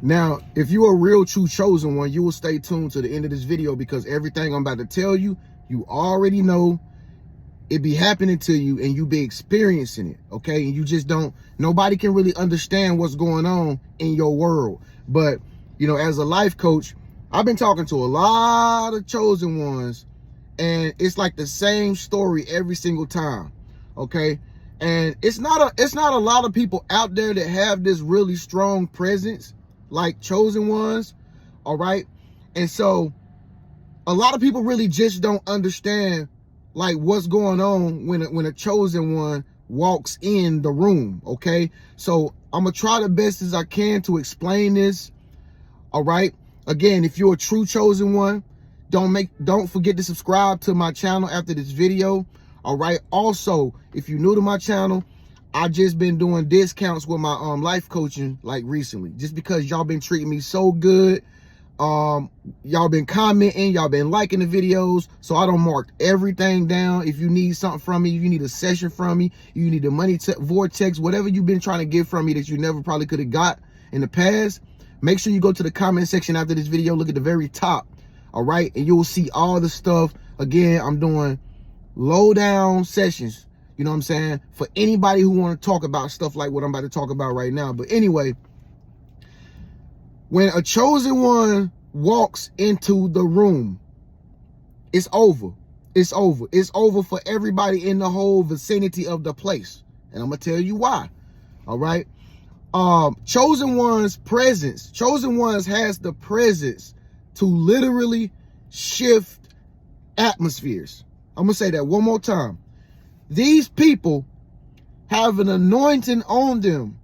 Now, if you're a real true chosen one, you will stay tuned to the end of this video, because everything I'm about to tell you, you already know. It be happening to you and you be experiencing it, okay? And you just don't, nobody can really understand what's going on in your world. But, you know, as a life coach, I've been talking to a lot of chosen ones, and it's like the same story every single time, okay? And it's not a lot of people out there that have this really strong presence like chosen ones, all right? And so a lot of people really just don't understand like what's going on when a chosen one walks in the room, okay? So I'm gonna try the best as I can to explain this, all right? Again, if you're a true chosen one, don't forget to subscribe to my channel after this video, all right? Also, if you're new to my channel, I just been doing discounts with my life coaching like recently, just because y'all been treating me so good. Y'all been commenting, y'all been liking the videos, so I don't mark everything down. If you need something from me, if you need a session from me, you need a money vortex, whatever you've been trying to get from me that you never probably could have got in the past, make sure you go to the comment section after this video. Look at the very top, all right? And you'll see all the stuff. Again, I'm doing low down sessions, you know what I'm saying, for anybody who want to talk about stuff like what I'm about to talk about right now. But anyway, when a chosen one walks into the room, it's over. It's over. It's over for everybody in the whole vicinity of the place. And I'm going to tell you why. All right. Chosen one's presence. Chosen ones has the presence to literally shift atmospheres. I'm going to say that one more time. These people have an anointing on them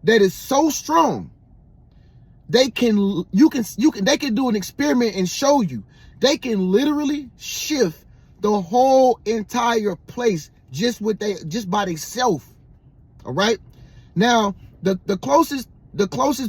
that is so strong. They can do an experiment and show you. They can literally shift the whole entire place just by themselves. All right. Now, the closest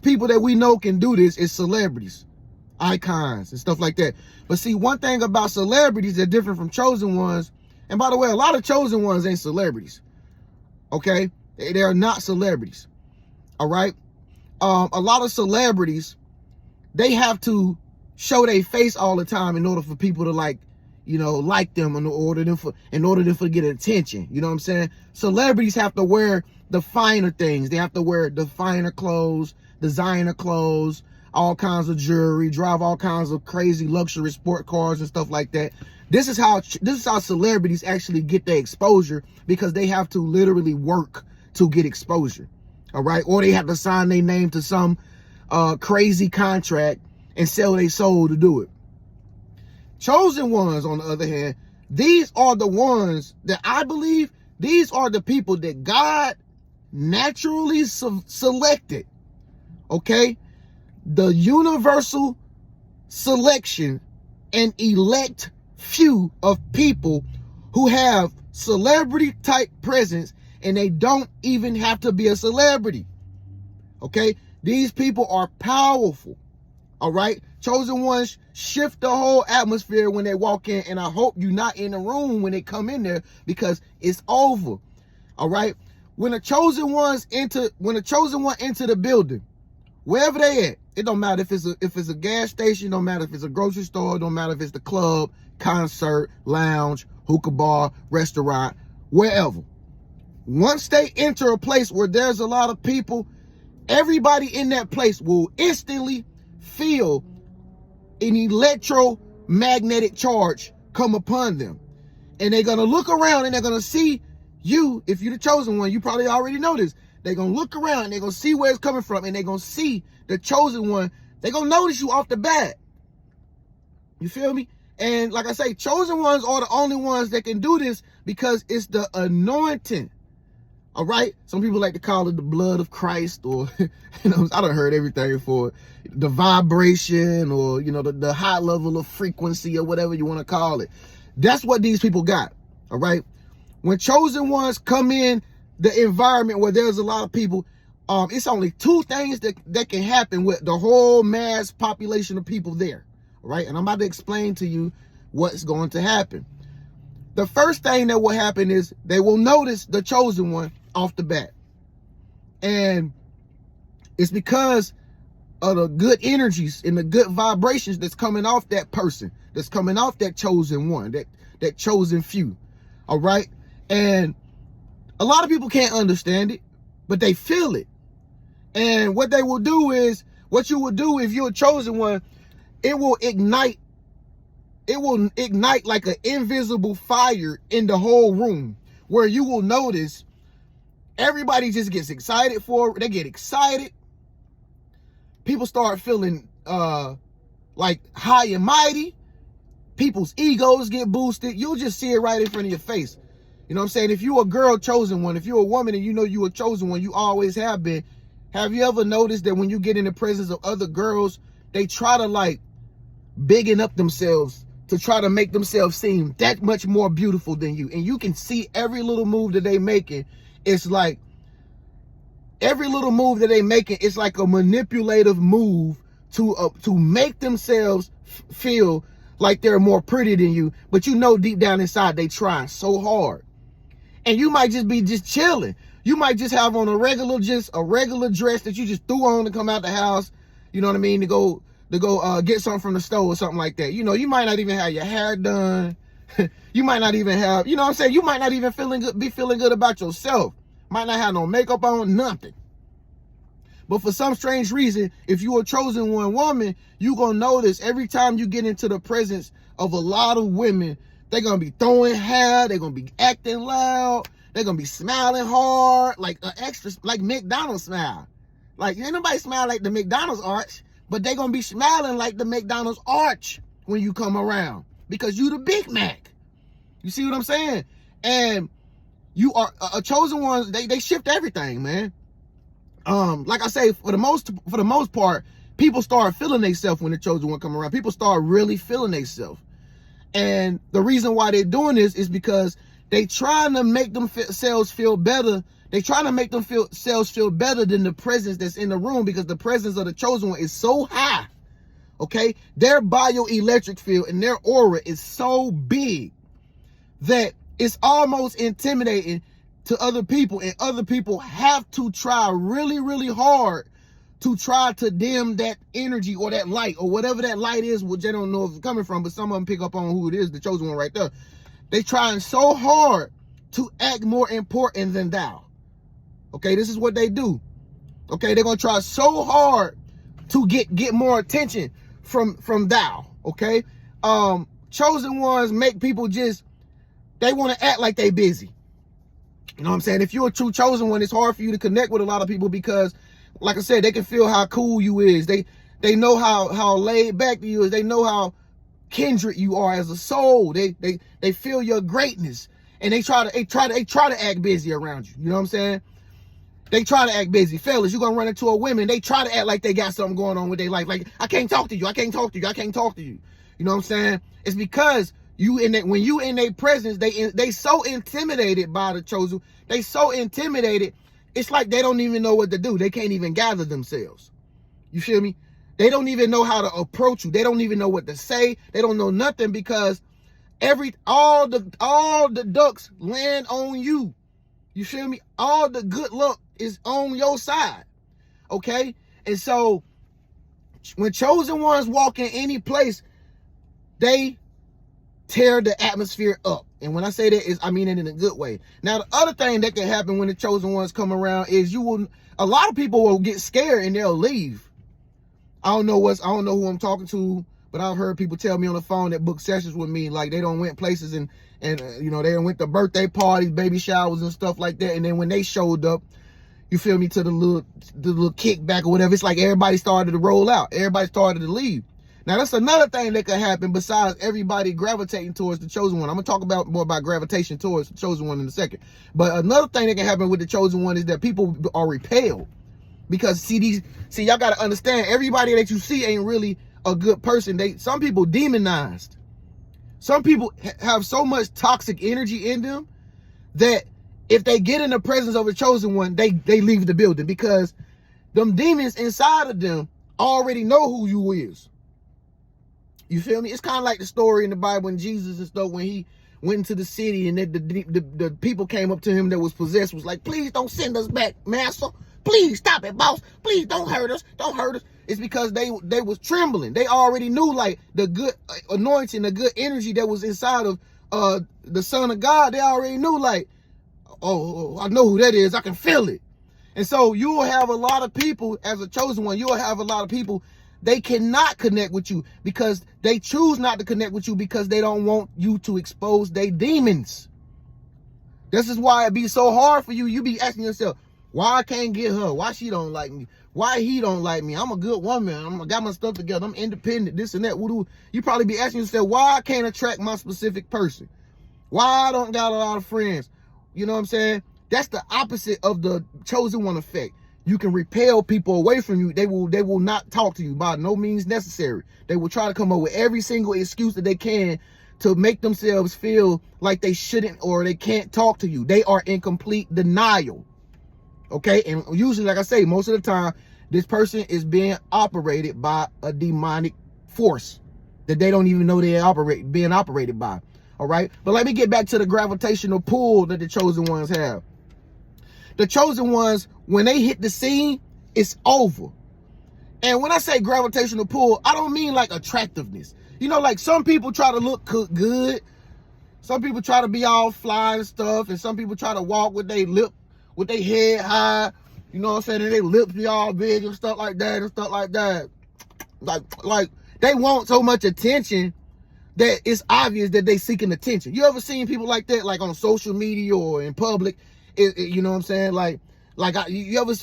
people that we know can do this is celebrities, icons, and stuff like that. But see, one thing about celebrities that are different from chosen ones, and by the way, a lot of chosen ones ain't celebrities. Okay, they are not celebrities. All right. A lot of celebrities, they have to show their face all the time in order for people to like them, in order to get attention. You know what I'm saying? Celebrities have to wear the finer things. They have to wear the finer clothes, designer clothes, all kinds of jewelry, drive all kinds of crazy luxury sport cars and stuff like that. This is how celebrities actually get their exposure, because they have to literally work to get exposure. All right, or they have to sign their name to some crazy contract and sell their soul to do it. Chosen ones, on the other hand, these are the ones that I believe, these are the people that God naturally selected. Okay, the universal selection and elect few of people who have celebrity type presence, and they don't even have to be a celebrity. Okay? These people are powerful. All right? Chosen ones shift the whole atmosphere when they walk in, and I hope you're not in the room when they come in there, because it's over. All right? When a chosen one enter the building, wherever they at, it don't matter if it's a gas station, don't matter if it's a grocery store, don't matter if it's the club, concert, lounge, hookah bar, restaurant, wherever. Once they enter a place where there's a lot of people, everybody in that place will instantly feel an electromagnetic charge come upon them. And they're going to look around and they're going to see you. If you're the chosen one, you probably already know this. They're going to look around and they're going to see where it's coming from, and they're going to see the chosen one. They're going to notice you off the bat. You feel me? And like I say, chosen ones are the only ones that can do this, because it's the anointing. All right. Some people like to call it the blood of Christ, or, I done heard everything for it. The vibration, or, the high level of frequency, or whatever you want to call it. That's what these people got. All right. When chosen ones come in the environment where there's a lot of people, it's only two things that can happen with the whole mass population of people there. All right. And I'm about to explain to you what's going to happen. The first thing that will happen is they will notice the chosen one off the bat. And it's because of the good energies and the good vibrations that's coming off that person, that's coming off that chosen one, that chosen few. All right. And a lot of people can't understand it, but they feel it. And what they will do is, what you will do if you're a chosen one, it will ignite like an invisible fire in the whole room, where you will notice everybody just gets excited for it. They get excited. People start feeling like high and mighty. People's egos get boosted. You'll just see it right in front of your face. You know what I'm saying? If you're a girl chosen one, if you're a woman and you know you're a chosen one, you always have been. Have you ever noticed that when you get in the presence of other girls, they try to like bigging up themselves to try to make themselves seem that much more beautiful than you? And you can see every little move that they making. It's like every little move that they making, it's like a manipulative move to make themselves feel like they're more pretty than you. But you know deep down inside they trying so hard. And you might just be just chilling. You might just have on a regular dress that you just threw on to come out the house. You know what I mean? To go get something from the store or something like that. You know, you might not even have your hair done. You might not even have, you know what I'm saying? You might not even be feeling good about yourself. Might not have no makeup on, nothing. But for some strange reason, if you're a chosen one woman, you're going to notice every time you get into the presence of a lot of women, they're going to be throwing hair. They're going to be acting loud. They're going to be smiling hard, like an extra, like McDonald's smile. Like, ain't nobody smile like the McDonald's arch, but they're going to be smiling like the McDonald's arch when you come around, because you the Big Mac. You see what I'm saying? And you are a chosen one. They shift everything, man. Like I say, for the most part, people start feeling themselves when the chosen one come around. People start really feeling themselves. And the reason why they're doing this is because they trying to make themselves feel better. They trying to make themselves feel better than the presence that's in the room, because the presence of the chosen one is so high. Okay? Their bioelectric field and their aura is so big that it's almost intimidating to other people, and other people have to try really, really hard to try to dim that energy or that light or whatever that light is, which they don't know if it's coming from, but some of them pick up on who it is, the chosen one right there. They trying so hard to act more important than thou. Okay, this is what they do. Okay, they're gonna try so hard to get more attention from thou. Okay, chosen ones make people just, they want to act like they busy. You know what I'm saying? If you're a true chosen one, it's hard for you to connect with a lot of people because, like I said, they can feel how cool you is. They know how laid back you is. They know how kindred you are as a soul. They feel your greatness, and they try to act busy around you. You know what I'm saying? They try to act busy. Fellas, you're gonna run into a woman, they try to act like they got something going on with their life. Like, I can't talk to you. I can't talk to you. I can't talk to you. You know what I'm saying? It's because when you in their presence, they so intimidated by the chosen. They so intimidated. It's like they don't even know what to do. They can't even gather themselves. You feel me? They don't even know how to approach you. They don't even know what to say. They don't know nothing, because all the ducks land on you. You feel me? All the good luck is on your side. Okay? And so when chosen ones walk in any place, they tear the atmosphere up. And when I say that, I mean it in a good way. Now, the other thing that can happen when the chosen ones come around is a lot of people will get scared and they'll leave. I don't know who I'm talking to, but I've heard people tell me on the phone that book sessions with me, like they don't went places and you know, they went to birthday parties, baby showers and stuff like that. And then when they showed up, you feel me, to the little kickback or whatever, it's like everybody started to roll out. Everybody started to leave. Now, that's another thing that could happen besides everybody gravitating towards the chosen one. I'm going to talk more about gravitation towards the chosen one in a second. But another thing that can happen with the chosen one is that people are repelled. Because, see, y'all got to understand, everybody that you see ain't really a good person. Some people demonized. Some people have so much toxic energy in them that if they get in the presence of a chosen one, they leave the building, because them demons inside of them already know who you is. You feel me? It's kind of like the story in the Bible when Jesus and stuff, when he went into the city and the people came up to him that was possessed, was like, please don't send us back, master. Please stop it, boss. Please don't hurt us. Don't hurt us. It's because they was trembling. They already knew like the good anointing, the good energy that was inside of the Son of God. They already knew like, oh, I know who that is. I can feel it. And so you will have a lot of people, as a chosen one, you will have a lot of people, they cannot connect with you because they choose not to connect with you because they don't want you to expose their demons. This is why it be so hard for you. You be asking yourself, why I can't get her? Why she don't like me? Why he don't like me? I'm a good woman. I got my stuff together. I'm independent, this and that. You probably be asking yourself, why I can't attract my specific person? Why I don't got a lot of friends? You know what I'm saying? That's the opposite of the chosen one effect. You can repel people away from you. They will not talk to you by no means necessary. They will try to come up with every single excuse that they can to make themselves feel like they shouldn't or they can't talk to you. They are in complete denial. Okay? And usually, like I say, most of the time, this person is being operated by a demonic force that they don't even know they're being operated by. All right? But let me get back to the gravitational pull that the chosen ones have. The chosen ones, when they hit the scene, it's over. And when I say gravitational pull, I don't mean like attractiveness. You know, like some people try to look good. Some people try to be all fly and stuff. And some people try to walk with their head high. You know what I'm saying? And their lips be all big and stuff like that and stuff like that. Like they want so much attention that it's obvious that they seeking attention. You ever seen people like that, like on social media or in public? You know what I'm saying? You ever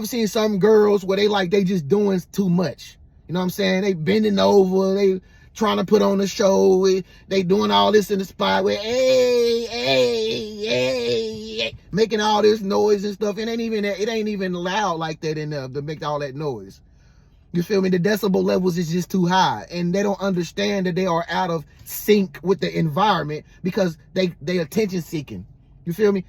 seen some girls where they just doing too much? You know what I'm saying? They bending over, they trying to put on a show, they doing all this in the spot where hey, making all this noise and stuff. It ain't even loud like that enough to make all that noise. You feel me? The decibel levels is just too high, and they don't understand that they are out of sync with the environment because they attention seeking. You feel me?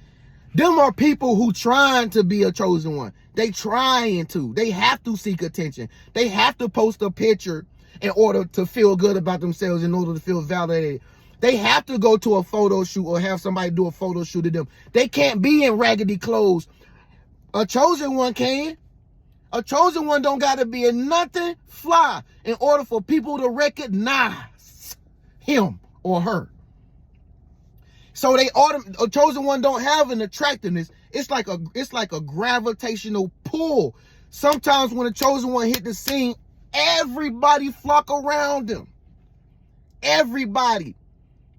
Them are people who trying to be a chosen one. They have to seek attention. They have to post a picture in order to feel good about themselves, in order to feel validated. They have to go to a photo shoot or have somebody do a photo shoot of them. They can't be in raggedy clothes. A chosen one can. A chosen one don't got to be in nothing fly in order for people to recognize him or her. So a chosen one don't have an attractiveness. It's like a gravitational pull. Sometimes when a chosen one hit the scene, everybody flock around them. Everybody.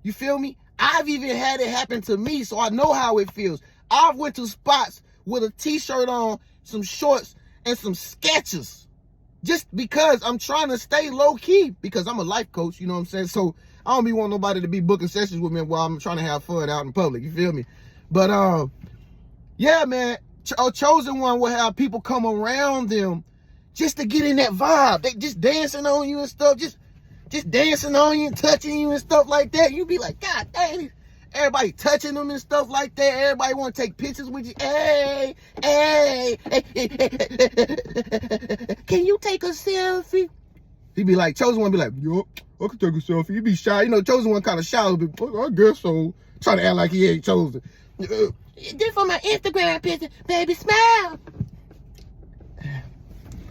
You feel me? I've even had it happen to me, so I know how it feels. I've went to spots with a t-shirt on, some shorts, and some Skechers. Just because I'm trying to stay low key, because I'm a life coach, you know what I'm saying? So I don't be wanting nobody to be booking sessions with me while I'm trying to have fun out in public. You feel me? But yeah, man, a chosen one will have people come around them just to get in that vibe. They just dancing on you and stuff, just dancing on you and touching you and stuff like that. You be like, God dang, everybody touching them and stuff like that. Everybody want to take pictures with you. Hey, can you take a selfie? He be like, chosen one be like, yup, I can take a selfie. You be shy. You know, chosen one kind of shy a little bit. I guess so. Trying to act like he ain't chosen. This for my Instagram picture. Baby, smile.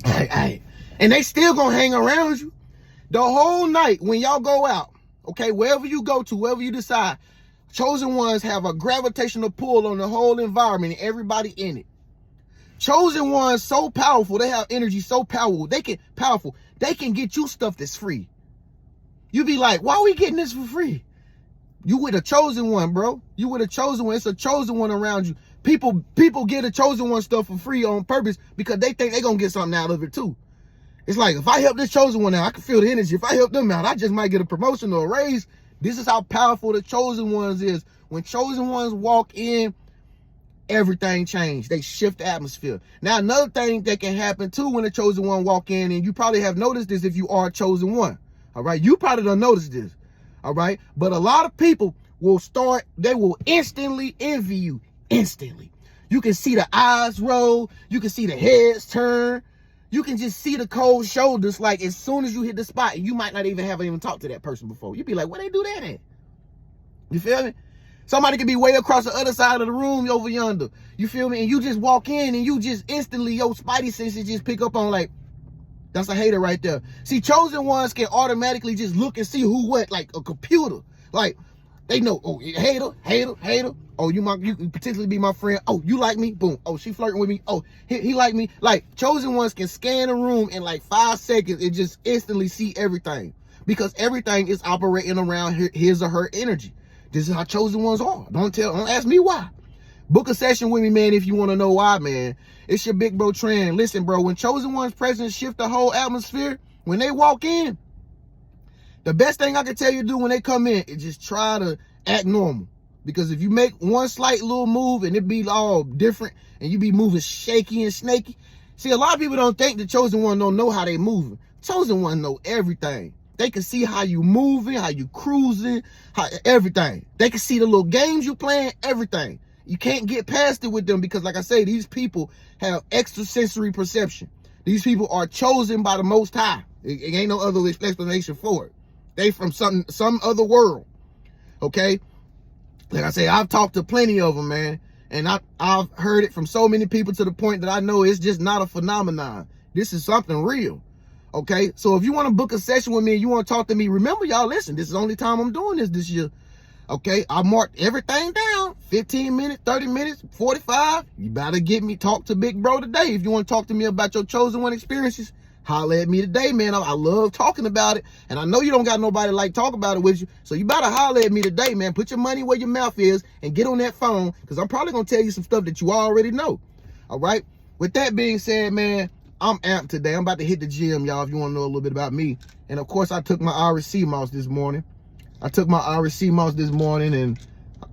All right. And they still gonna hang around you the whole night when y'all go out. Okay, wherever you go to, wherever you decide, chosen ones have a gravitational pull on the whole environment and everybody in it. Chosen ones so powerful, they have energy so powerful, they can get you stuff that's free. You be like, why are we getting this for free? You with a chosen one, bro. You with a chosen one. It's a chosen one around you. People get a chosen one stuff for free on purpose because they think they're gonna get something out of it too. It's like, if I help this chosen one out, I can feel the energy. If I help them out, I just might get a promotion or a raise. This is how powerful the chosen ones is. When chosen ones walk in, everything changed. They shift the atmosphere. Now, another thing that can happen too when a chosen one walk in, and you probably have noticed this if you are a chosen one. All right, you probably don't notice this. All right, but a lot of people they will instantly envy you. Instantly. You can see the eyes roll. You can see the heads turn. You can just see the cold shoulders. Like as soon as you hit the spot, you might not even talked to that person before. You'd be like, where they do that at? You feel me? Somebody could be way across the other side of the room over yonder. You feel me? And you just walk in and you just instantly, your spidey senses just pick up on like, That's a hater right there. See, chosen ones can automatically just look and see who what, like a computer. Like, they know, oh, hater, hater, hater. Oh, you can potentially be my friend. Oh, you like me? Boom. Oh, she flirting with me. Oh, he like me. Like, chosen ones can scan a room in like 5 seconds and just instantly see everything. Because everything is operating around his or her energy. This is how chosen ones are. Don't ask me why. Book a session with me, man, if you want to know why, man. It's your big bro Tren. Listen, bro, when chosen one's presence shift the whole atmosphere, when they walk in, the best thing I can tell you to do when they come in is just try to act normal. Because if you make one slight little move and it be all different and you be moving shaky and snaky, see, a lot of people don't think the chosen one don't know how they moving. Chosen one know everything. They can see how you moving, how you cruising, everything. They can see the little games you playing, everything. You can't get past it with them because, like I say, these people have extrasensory perception. These people are chosen by the Most High. It ain't no other explanation for it. They from some other world, okay? Like I say, I've talked to plenty of them, man, and I've heard it from so many people to the point that I know it's just not a phenomenon. This is something real, okay? So if you want to book a session with me and you want to talk to me, remember, y'all, listen, this is the only time I'm doing this year. Okay, I marked everything down. 15 minutes, 30 minutes, 45. You better get me, talk to big bro today. If you want to talk to me about your chosen one experiences, holler at me today, man. I love talking about it. And I know you don't got nobody like talk about it with you. So you better holler at me today, man. Put your money where your mouth is and get on that phone, because I'm probably going to tell you some stuff that you already know. All right. With that being said, man, I'm amped today. I'm about to hit the gym, y'all, if you want to know a little bit about me. And of course, I took my Irish sea mouse this morning. And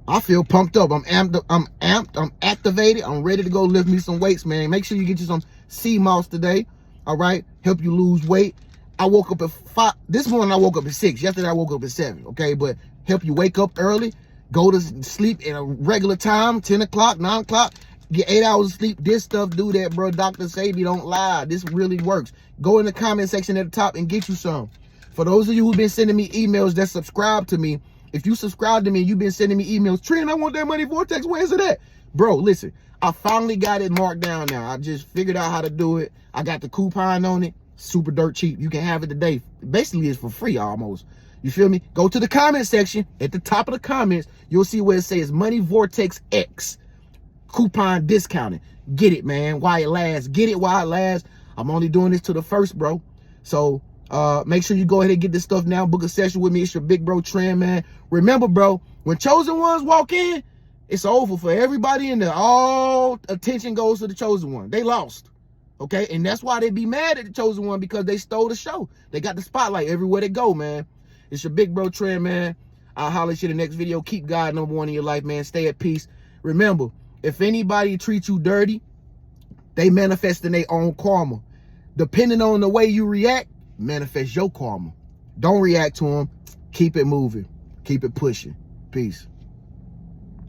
I feel pumped up. I'm amped, I'm activated. I'm ready to go lift me some weights, man. Make sure you get you some sea mouse today. All right, help you lose weight. I woke up at 5. This morning I woke up at 6. Yesterday I woke up at 7. Okay, but help you wake up early, go to sleep at a regular time, 10 o'clock, 9 o'clock. Get 8 hours of sleep. This stuff do that, bro. Dr. Sabi don't lie. This really works. Go in the comment section at the top and get you some. For those of you who've been sending me emails that subscribe to me, if you subscribe to me and you've been sending me emails, Tren, I want that money vortex. Where's it at? Bro, listen, I finally got it marked down now. I just figured out how to do it. I got the coupon on it. Super dirt cheap. You can have it today. Basically, it's for free almost. You feel me? Go to the comment section. At the top of the comments, you'll see where it says Money Vortex X. Coupon discounted. Get it, man, while it lasts. Get it while it lasts. I'm only doing this to the first, bro. So make sure you go ahead and get this stuff now. Book a session with me. It's your big bro Tren, man. Remember, bro, when chosen ones walk in, it's over for everybody in there. All attention goes to the chosen one. They lost. Okay? And that's why they be mad at the chosen one, because they stole the show. They got the spotlight everywhere they go, man. It's your big bro Tren, man. I'll holler at you in the next video. Keep God number one in your life, man. Stay at peace. Remember, if anybody treats you dirty, they manifest in their own karma. Depending on the way you react, manifest your karma. Don't react to them. Keep it moving. Keep it pushing. Peace.